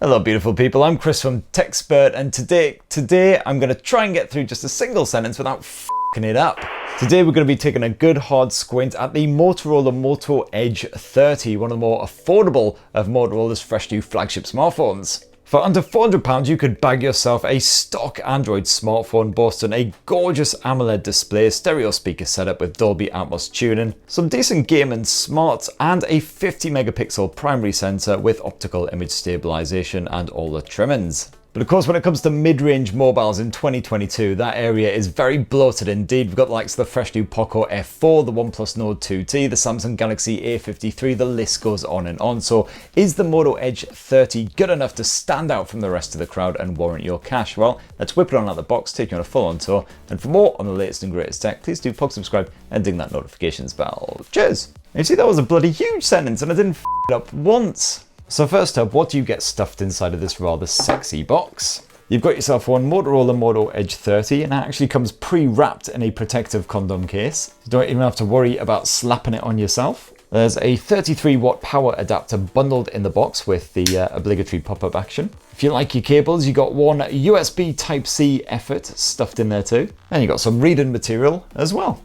Hello beautiful people, I'm Chris from TechSpert, and today I'm going to try and get through just a single sentence without f***ing it up. Today we're going to be taking a good hard squint at the Motorola Moto Edge 30, one of the more affordable of Motorola's fresh new flagship smartphones. For under £400 you could bag yourself a stock Android smartphone boasting a gorgeous AMOLED display, stereo speaker setup with Dolby Atmos tuning, some decent gaming smarts, and a 50 megapixel primary sensor with optical image stabilisation and all the trimmings. But of course, when it comes to mid-range mobiles in 2022, that area is very bloated indeed. We've got the likes of the fresh new Poco F4, the OnePlus Nord 2T, the Samsung Galaxy A53, the list goes on and on. So is the Moto Edge 30 good enough to stand out from the rest of the crowd and warrant your cash? Well, let's whip it on out of the box, take you on a full-on tour. And for more on the latest and greatest tech, please do subscribe and ding that notifications bell. Cheers! And you see, that was a bloody huge sentence and I didn't f it up once. So first up, what do you get stuffed inside of this rather sexy box? You've got yourself one Motorola Moto Edge 30, and it actually comes pre-wrapped in a protective condom case. You don't even have to worry about slapping it on yourself. There's a 33 watt power adapter bundled in the box with the obligatory pop-up action. If you like your cables, you got one USB Type-C effort stuffed in there too. And you got some reading material as well.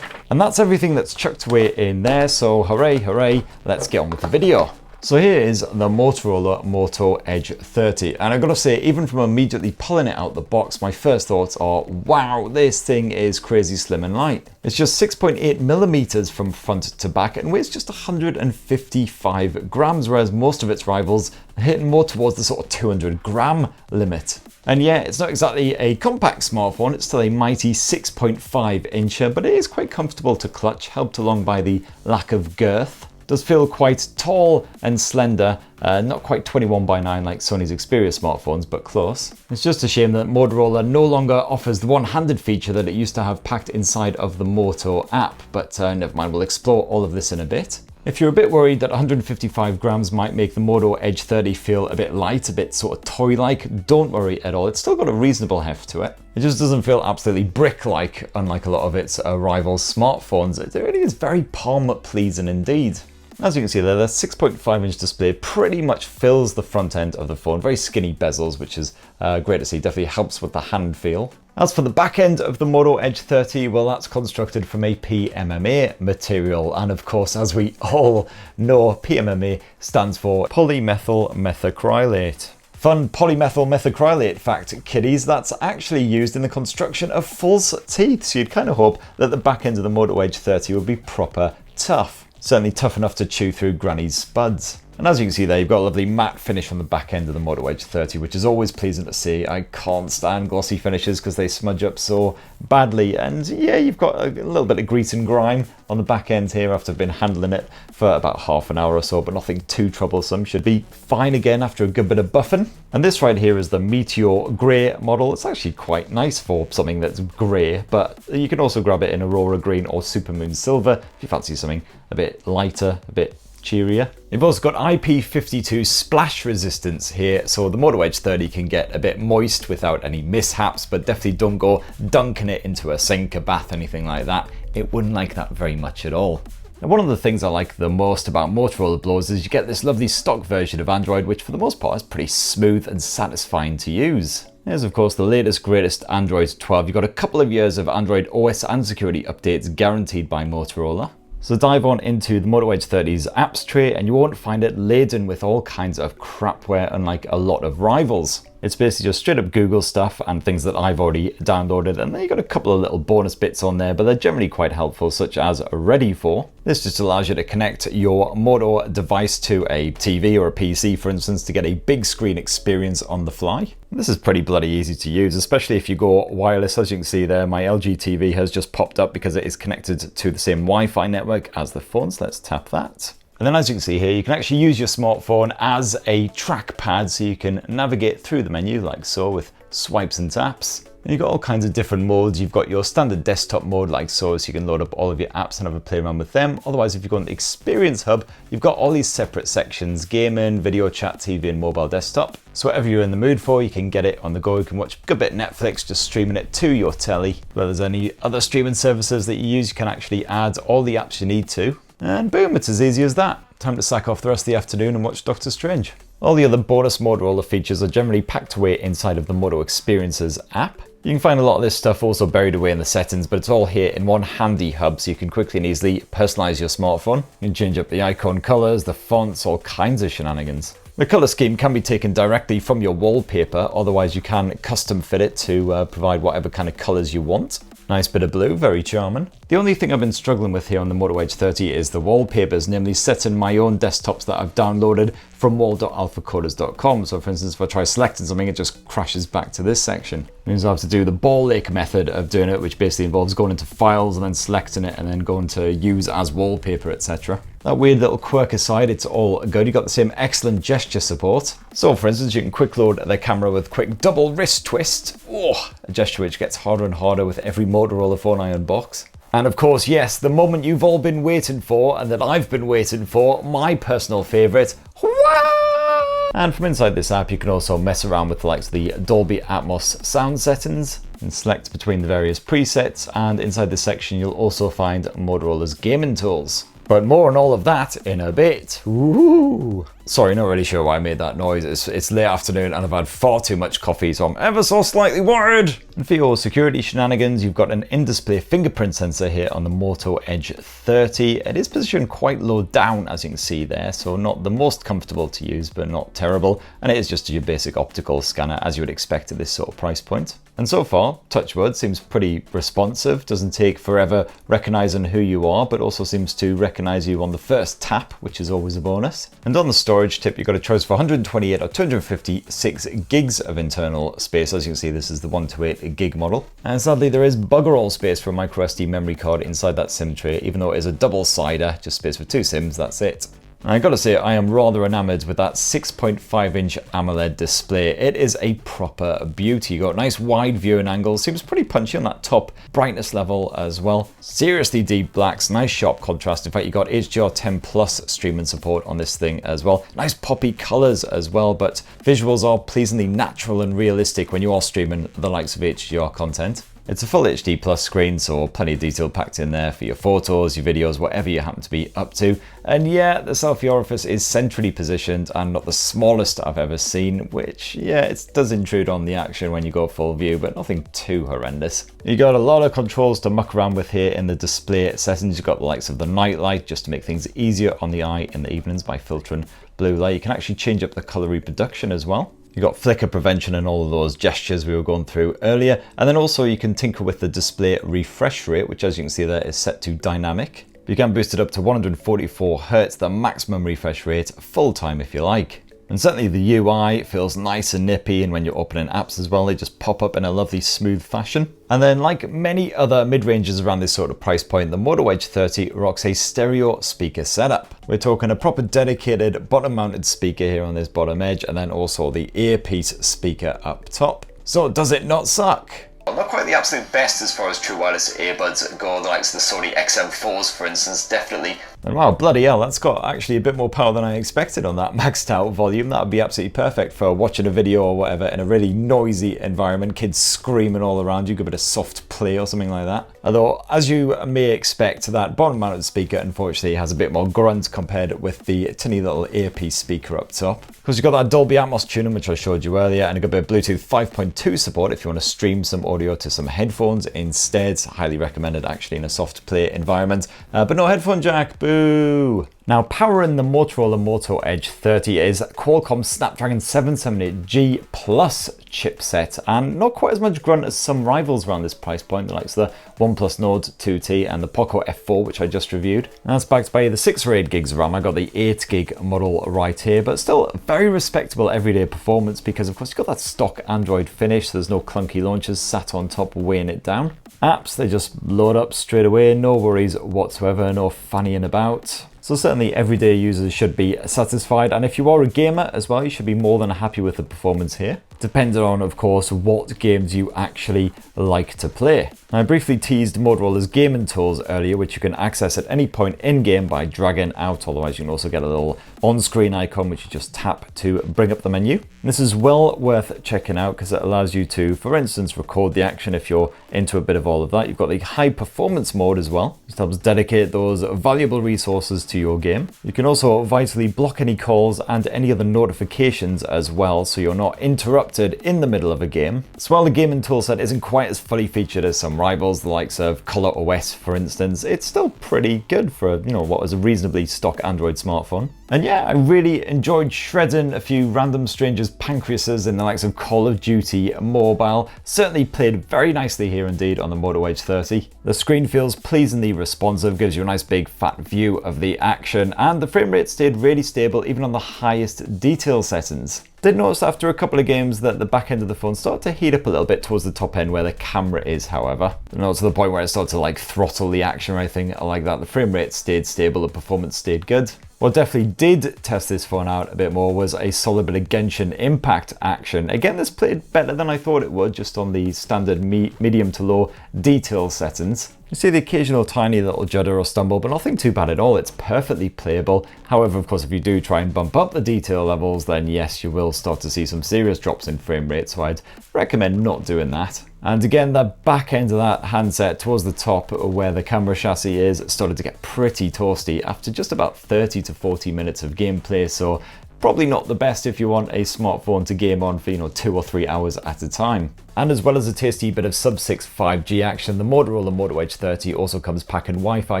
And that's everything that's chucked away in there, so hooray, let's get on with the video. So here is the Motorola Moto Edge 30, and I've got to say, even from immediately pulling it out the box, my first thoughts are, wow, this thing is crazy slim and light. It's just 6.8 millimeters from front to back and weighs just 155 grams, whereas most of its rivals are hitting more towards the sort of 200 gram limit. And yeah, it's not exactly a compact smartphone, it's still a mighty 6.5 incher, but it is quite comfortable to clutch, helped along by the lack of girth. Does feel quite tall and slender, not quite 21:9 like Sony's Xperia smartphones, but close. It's just a shame that Motorola no longer offers the one-handed feature that it used to have packed inside of the Moto app, but never mind, we'll explore all of this in a bit. If you're a bit worried that 155 grams might make the Moto Edge 30 feel a bit light, a bit sort of toy-like, don't worry at all. It's still got a reasonable heft to it. It just doesn't feel absolutely brick-like, unlike a lot of its rival smartphones. It really is very palm-pleasing indeed. As you can see there, the 6.5 inch display pretty much fills the front end of the phone. Very skinny bezels, which is great to see. Definitely helps with the hand feel. As for the back end of the Moto Edge 30, well, that's constructed from a PMMA material. And of course, as we all know, PMMA stands for polymethyl methacrylate. Fun polymethyl methacrylate fact, kiddies, that's actually used in the construction of false teeth. So you'd kind of hope that the back end of the Moto Edge 30 would be proper tough. Certainly tough enough to chew through Granny's spuds. And as you can see there, you've got a lovely matte finish on the back end of the Moto Edge 30, which is always pleasing to see. I can't stand glossy finishes because they smudge up so badly. And yeah, you've got a little bit of grease and grime on the back end here after I've been handling it for about half an hour or so, but nothing too troublesome. Should be fine again after a good bit of buffing. And this right here is the Meteor Grey model. It's actually quite nice for something that's grey, but you can also grab it in Aurora Green or Supermoon Silver if you fancy something a bit lighter, a bit cheerier. You've also got IP52 splash resistance here, so the Moto Edge 30 can get a bit moist without any mishaps, but definitely don't go dunking it into a sink, a bath, anything like that. It wouldn't like that very much at all. Now, one of the things I like the most about Motorola blowers is you get this lovely stock version of Android, which for the most part is pretty smooth and satisfying to use. Here's of course the latest greatest Android 12. You've got a couple of years of Android OS and security updates guaranteed by Motorola. So dive on into the Moto Edge 30's apps tray and you won't find it laden with all kinds of crapware, unlike a lot of rivals. It's basically just straight up Google stuff and things that I've already downloaded, and then you've got a couple of little bonus bits on there, but they're generally quite helpful, such as Ready For. This just allows you to connect your Moto device to a TV or a PC, for instance, to get a big screen experience on the fly. This is pretty bloody easy to use, especially if you go wireless. As you can see there, my LG TV has just popped up because it is connected to the same Wi-Fi network as the phone, so let's tap that. And then as you can see here, you can actually use your smartphone as a trackpad, so you can navigate through the menu like so with swipes and taps. And you've got all kinds of different modes. You've got your standard desktop mode like so you can load up all of your apps and have a play around with them. Otherwise, if you go on the Experience Hub, you've got all these separate sections: gaming, video chat, TV and mobile desktop. So whatever you're in the mood for, you can get it on the go. You can watch a good bit of Netflix, just streaming it to your telly. Whether there's any other streaming services that you use, you can actually add all the apps you need to. And boom, it's as easy as that. Time to sack off the rest of the afternoon and watch Doctor Strange. All the other bonus Motorola features are generally packed away inside of the Moto Experiences app. You can find a lot of this stuff also buried away in the settings, but it's all here in one handy hub so you can quickly and easily personalize your smartphone. You can change up the icon colors, the fonts, all kinds of shenanigans. The color scheme can be taken directly from your wallpaper, otherwise you can custom fit it to provide whatever kind of colors you want. Nice bit of blue, very charming. The only thing I've been struggling with here on the Moto Edge 30 is the wallpapers, namely set in my own desktops that I've downloaded from wall.alphacoders.com. So for instance, if I try selecting something, it just crashes back to this section. It means I have to do the ball lake method of doing it, which basically involves going into files and then selecting it and then going to use as wallpaper, etc. That weird little quirk aside, it's all good. You've got the same excellent gesture support. So for instance, you can quick load the camera with quick double wrist twist. Oh, a gesture which gets harder and harder with every Motorola phone I unbox. And of course, yes, the moment you've all been waiting for and that I've been waiting for, my personal favorite. Hooray! And from inside this app, you can also mess around with the likes of the Dolby Atmos sound settings and select between the various presets. And inside this section, you'll also find Motorola's gaming tools. But more on all of that in a bit. Ooh. Sorry, not really sure why I made that noise. It's late afternoon and I've had far too much coffee, so I'm ever so slightly worried. And for your security shenanigans, you've got an in-display fingerprint sensor here on the Moto Edge 30. It is positioned quite low down, as you can see there, so not the most comfortable to use, but not terrible. And it is just your basic optical scanner, as you would expect at this sort of price point. And so far, touchwood seems pretty responsive, doesn't take forever recognizing who you are, but also seems to recognize you on the first tap, which is always a bonus. And on the storage tip, you've got a choice for 128 or 256 gigs of internal space. As you can see, this is the 128 gig model. And sadly, there is bugger all space for a microSD memory card inside that SIM tray, even though it is a double-sider, just space for 2 SIMs, that's it. I gotta say, I am rather enamored with that 6.5-inch AMOLED display. It is a proper beauty. You got nice wide viewing angles, seems pretty punchy on that top brightness level as well. Seriously deep blacks, nice sharp contrast. In fact, you got HDR10 Plus streaming support on this thing as well. Nice poppy colors as well, but visuals are pleasingly natural and realistic when you are streaming the likes of HDR content. It's a full HD plus screen, so plenty of detail packed in there for your photos, your videos, whatever you happen to be up to. And yeah, the selfie orifice is centrally positioned and not the smallest I've ever seen, which, yeah, it does intrude on the action when you go full view, but nothing too horrendous. You got a lot of controls to muck around with here in the display settings. You've got the likes of the night light, just to make things easier on the eye in the evenings by filtering blue light. You can actually change up the color reproduction as well. You got flicker prevention and all of those gestures we were going through earlier. And then also you can tinker with the display refresh rate, which as you can see there is set to dynamic. You can boost it up to 144 Hz, the maximum refresh rate, full time if you like. And certainly the UI feels nice and nippy, and when you're opening apps as well, they just pop up in a lovely smooth fashion. And then like many other mid-ranges around this sort of price point, the Moto Edge 30 rocks a stereo speaker setup. We're talking a proper dedicated bottom-mounted speaker here on this bottom edge, and then also the earpiece speaker up top. So does it not suck? Well, not quite the absolute best as far as true wireless earbuds go, the likes of the Sony XM4s for instance, definitely. And wow, bloody hell, that's got actually a bit more power than I expected on that maxed out volume. That would be absolutely perfect for watching a video or whatever in a really noisy environment, kids screaming all around you, give it a soft play or something like that. Although, as you may expect, that bottom mounted speaker unfortunately has a bit more grunt compared with the tinny little earpiece speaker up top. Because you've got that Dolby Atmos tuning, which I showed you earlier, and a good bit of Bluetooth 5.2 support if you want to stream some audio to some headphones instead. Highly recommended actually in a soft play environment. But no headphone jack, boo! Now, powering the Motorola Moto Edge 30 is Qualcomm's Snapdragon 778G Plus chipset, and not quite as much grunt as some rivals around this price point, the likes of the OnePlus Nord 2T and the Poco F4, which I just reviewed. And that's backed by the 6 or 8 gigs of RAM. I got the 8 gig model right here, but still very respectable everyday performance because, of course, you've got that stock Android finish, so there's no clunky launchers sat on top weighing it down. Apps, they just load up straight away, no worries whatsoever, no fannying about. So certainly everyday users should be satisfied, and if you are a gamer as well, you should be more than happy with the performance here. Depending on, of course, what games you actually like to play. Now, I briefly teased Motorola's gaming tools earlier, which you can access at any point in-game by dragging out, otherwise you can also get a little on-screen icon, which you just tap to bring up the menu. And this is well worth checking out because it allows you to, for instance, record the action if you're into a bit of all of that. You've got the high performance mode as well. Just helps dedicate those valuable resources to your game. You can also vitally block any calls and any other notifications as well, so you're not interrupted in the middle of a game. So while the gaming toolset isn't quite as fully featured as some rivals, the likes of Color OS, for instance, it's still pretty good for, what was a reasonably stock Android smartphone. And yeah, I really enjoyed shredding a few random strangers' pancreases in the likes of Call of Duty Mobile. Certainly played very nicely here indeed on the Moto Edge 30. The screen feels pleasingly responsive, gives you a nice big fat view of the action, and the frame rate stayed really stable even on the highest detail settings. Did notice after a couple of games that the back end of the phone started to heat up a little bit towards the top end where the camera is, however. Not to the point where it started to throttle the action or anything like that. The frame rate stayed stable, the performance stayed good. What definitely did test this phone out a bit more was a solid bit of Genshin Impact action. Again, this played better than I thought it would, just on the standard medium to low detail settings. You see the occasional tiny little judder or stumble, but nothing too bad at all. It's perfectly playable. However, of course, if you do try and bump up the detail levels, then yes, you will start to see some serious drops in frame rate, so I'd recommend not doing that. And again, the back end of that handset towards the top where the camera chassis is started to get pretty toasty after just about 30 to 40 minutes of gameplay, so probably not the best if you want a smartphone to game on for 2 or 3 hours at a time. And as well as a tasty bit of sub-6 5G action, the Motorola Moto Edge 30 also comes packing Wi-Fi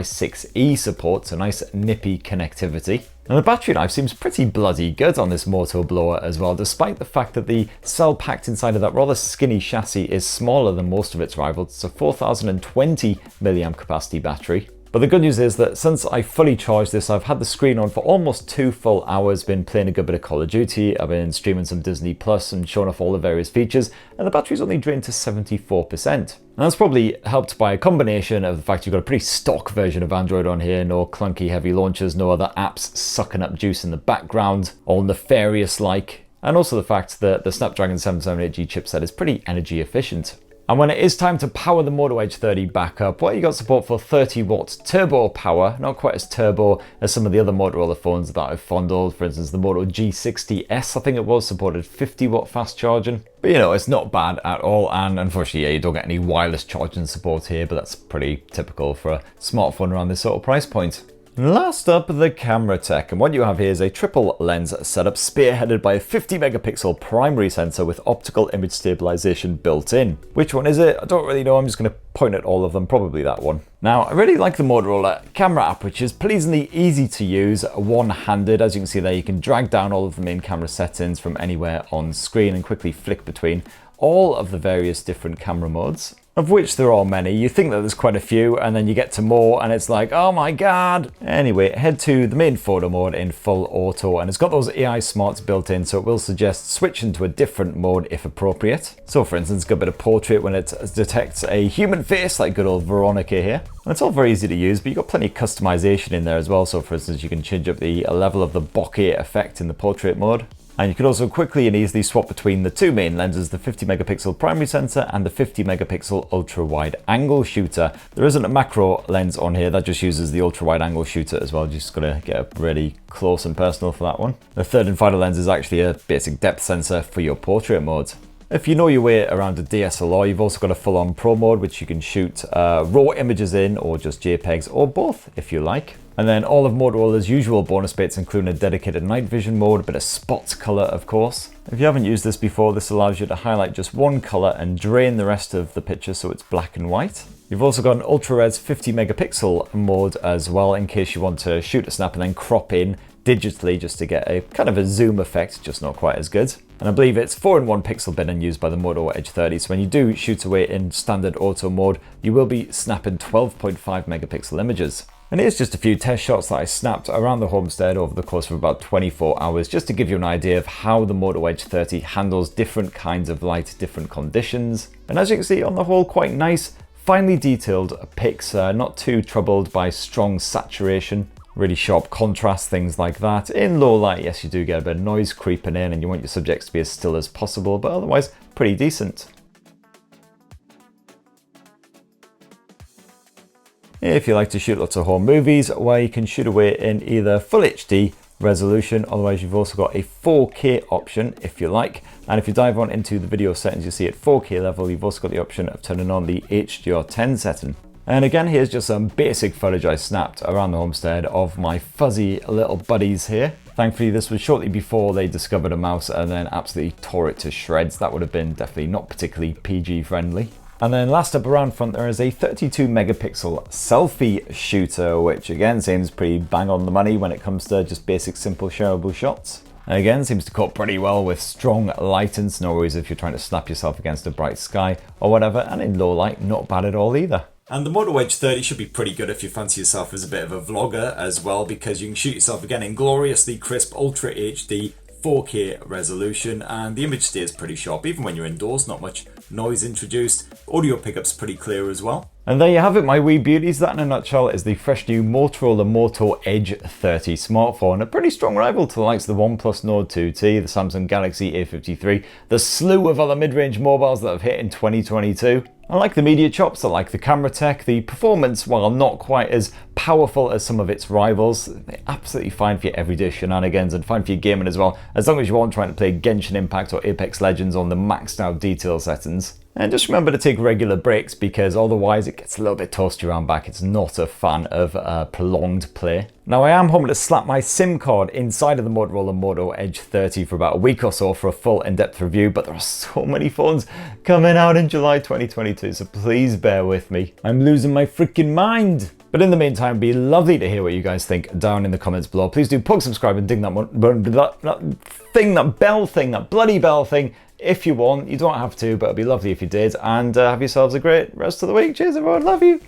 6E support, so nice nippy connectivity. And the battery life seems pretty bloody good on this Moto blower as well, despite the fact that the cell packed inside of that rather skinny chassis is smaller than most of its rivals. It's a 4020 mAh capacity battery. But the good news is that since I fully charged this, I've had the screen on for almost 2 full hours, been playing a good bit of Call of Duty, I've been streaming some Disney Plus and showing off all the various features, and the battery's only drained to 74%. And that's probably helped by a combination of the fact you've got a pretty stock version of Android on here, no clunky heavy launchers, no other apps sucking up juice in the background, all nefarious-like, and also the fact that the Snapdragon 778G chipset is pretty energy efficient. And when it is time to power the Moto Edge 30 back up, well, you got support for 30 watts turbo power, not quite as turbo as some of the other Motorola phones that I've fondled. For instance, the Moto G60S, I think it was, supported 50 watt fast charging. But it's not bad at all, and unfortunately, yeah, you don't get any wireless charging support here, but that's pretty typical for a smartphone around this sort of price point. Last up, the camera tech, and what you have here is a triple lens setup spearheaded by a 50 megapixel primary sensor with optical image stabilisation built in. Which one is it? I don't really know, I'm just going to point at all of them, probably that one. Now, I really like the Motorola camera app, which is pleasingly easy to use, one-handed. As you can see there, you can drag down all of the main camera settings from anywhere on screen and quickly flick between all of the various different camera modes, of which there are many. You think that there's quite a few, and then you get to more, and it's like, oh my god! Anyway, head to the main photo mode in full auto, and it's got those AI smarts built in, so it will suggest switching to a different mode if appropriate. So for instance, got a bit of portrait when it detects a human face, like good old Veronica here. And it's all very easy to use, but you've got plenty of customization in there as well. So for instance, you can change up the level of the bokeh effect in the portrait mode. And you can also quickly and easily swap between the two main lenses, the 50 megapixel primary sensor and the 50 megapixel ultra wide angle shooter. There isn't a macro lens on here, that just uses the ultra wide angle shooter as well. Just gotta get up really close and personal for that one. The third and final lens is actually a basic depth sensor for your portrait mode. If you know your way around a DSLR, you've also got a full-on Pro mode, which you can shoot raw images in, or just JPEGs, or both if you like. And then all of Motorola's usual bonus bits, including a dedicated night vision mode, a bit of spot color, of course. If you haven't used this before, this allows you to highlight just one color and drain the rest of the picture so it's black and white. You've also got an ultra-res 50 megapixel mode as well, in case you want to shoot a snap and then crop in digitally just to get a kind of a zoom effect, just not quite as good. And I believe it's 4-in-1 pixel bin used by the Moto Edge 30, so when you do shoot away in standard auto mode, you will be snapping 12.5 megapixel images. And here's just a few test shots that I snapped around the homestead over the course of about 24 hours, just to give you an idea of how the Moto Edge 30 handles different kinds of light, different conditions. And as you can see, on the whole, quite nice, finely detailed pics, not too troubled by strong saturation, really sharp contrast, things like that. In low light, yes, you do get a bit of noise creeping in and you want your subjects to be as still as possible, but otherwise pretty decent. If you like to shoot lots of home movies, well, you can shoot away in either full HD resolution. Otherwise, you've also got a 4K option if you like. And if you dive on into the video settings, you see at 4K level, you've also got the option of turning on the HDR10 setting. And again, here's just some basic footage I snapped around the homestead of my fuzzy little buddies here. Thankfully, this was shortly before they discovered a mouse and then absolutely tore it to shreds. That would have been definitely not particularly PG friendly. And then last up around front, there is a 32 megapixel selfie shooter, which again seems pretty bang on the money when it comes to just basic, simple, shareable shots. And again, seems to cope pretty well with strong light and no worries if you're trying to snap yourself against a bright sky or whatever. And in low light, not bad at all either. And the Moto Edge 30 should be pretty good if you fancy yourself as a bit of a vlogger as well, because you can shoot yourself again in gloriously crisp Ultra HD 4K resolution, and the image stays pretty sharp even when you're indoors, not much noise introduced. Audio pickup's pretty clear as well. And there you have it, my wee beauties. That in a nutshell is the fresh new Motorola Moto Edge 30 smartphone, a pretty strong rival to the likes of the OnePlus Nord 2T, the Samsung Galaxy A53, the slew of other mid-range mobiles that have hit in 2022. I like the media chops, I like the camera tech, the performance, while not quite as powerful as some of its rivals, they're absolutely fine for your everyday shenanigans and fine for your gaming as well, as long as you aren't trying to play Genshin Impact or Apex Legends on the maxed out detail settings. And just remember to take regular breaks, because otherwise it gets a little bit toasty around back. It's not a fan of prolonged play. Now I am hoping to slap my SIM card inside of the Motorola Moto Edge 30 for about a week or so for a full in-depth review, but there are so many phones coming out in July 2022, so please bear with me. I'm losing my freaking mind. But in the meantime, it'd be lovely to hear what you guys think down in the comments below. Please do plug, subscribe, and ding that bell thing, that bloody bell thing, if you want. You don't have to, but it'd be lovely if you did. And have yourselves a great rest of the week. Cheers, everyone. Love you.